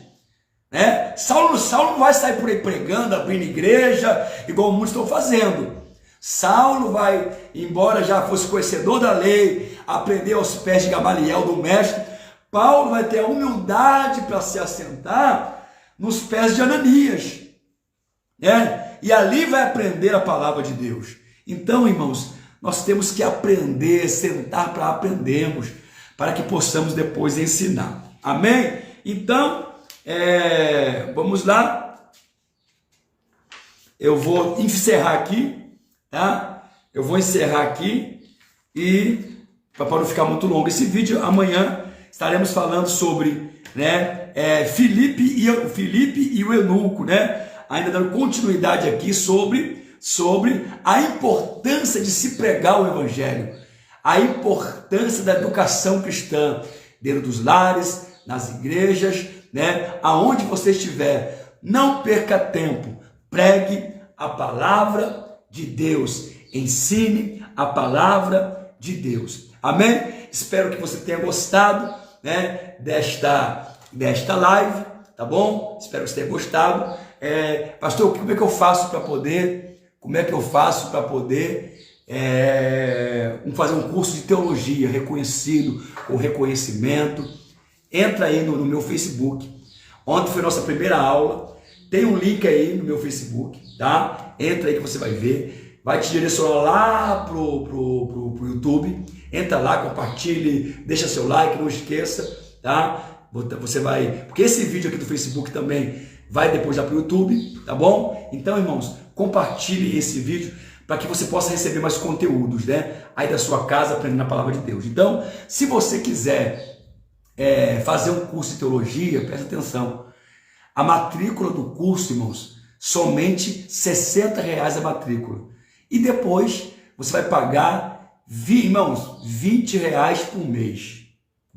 né, Saulo não vai sair por aí pregando, abrindo igreja, igual muitos estão fazendo. Saulo vai, embora já fosse conhecedor da lei, aprender aos pés de Gamaliel, do mestre, Paulo vai ter a humildade para se assentar nos pés de Ananias, né? E ali vai aprender a palavra de Deus. Então, irmãos, nós temos que aprender, sentar para aprendermos, para que possamos depois ensinar. Amém? Então, vamos lá. Eu vou encerrar aqui, tá? Eu vou encerrar aqui e para não ficar muito longo esse vídeo, amanhã estaremos falando sobre, né, Filipe e o eunuco, né? Ainda dando continuidade aqui sobre a importância de se pregar o evangelho, a importância da educação cristã dentro dos lares, nas igrejas, né? Aonde você estiver, não perca tempo, pregue a palavra de Deus, ensine a palavra de Deus. Amém? Espero que você tenha gostado, né, desta live, tá bom? Espero que você tenha gostado. Pastor, como é que eu faço para poder fazer um curso de teologia reconhecido, com reconhecimento? Entra aí no meu Facebook. Ontem foi nossa primeira aula. Tem um link aí no meu Facebook, tá? Entra aí que você vai ver. Vai te direcionar lá pro YouTube. Entra lá, compartilhe, deixa seu like, não esqueça, tá? Você vai, porque esse vídeo aqui do Facebook também vai depois já para o YouTube, tá bom? Então, irmãos, compartilhe esse vídeo para que você possa receber mais conteúdos, né? Aí da sua casa, aprendendo a palavra de Deus. Então, se você quiser fazer um curso de teologia, presta atenção. A matrícula do curso, irmãos, somente R$60 a matrícula. E depois você vai pagar, irmãos, R$20 por mês.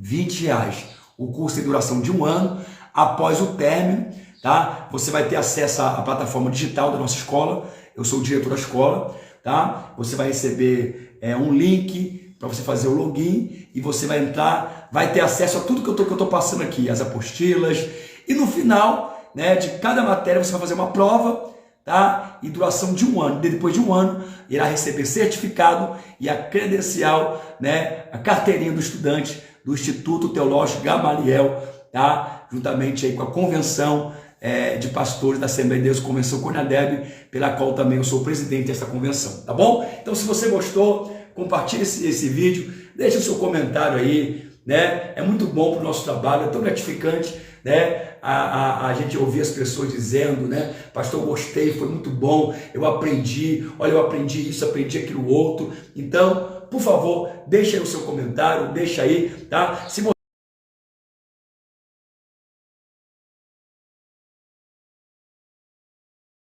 R$20. O curso tem duração de 1 ano. Após o término, tá? Você vai ter acesso à plataforma digital da nossa escola. Eu sou o diretor da escola, tá? Você vai receber um link para você fazer o login e você vai entrar, vai ter acesso a tudo que eu tô passando aqui, as apostilas. E no final, né, de cada matéria você vai fazer uma prova, tá? E duração de 1 ano. Depois de 1 ano, irá receber certificado e a credencial, né, a carteirinha do estudante do Instituto Teológico Gamaliel, tá? Juntamente aí com a convenção de pastores da Assembleia de Deus, Convenção Conadeb, pela qual também eu sou presidente dessa convenção, tá bom? Então, se você gostou, compartilhe esse vídeo, deixe o seu comentário aí, né? É muito bom para o nosso trabalho, é tão gratificante, né? A gente ouvir as pessoas dizendo, né? Pastor, eu gostei, foi muito bom, eu aprendi, olha, eu aprendi isso, aprendi aquilo outro. Então, por favor, deixa aí o seu comentário, deixa aí, tá? Se você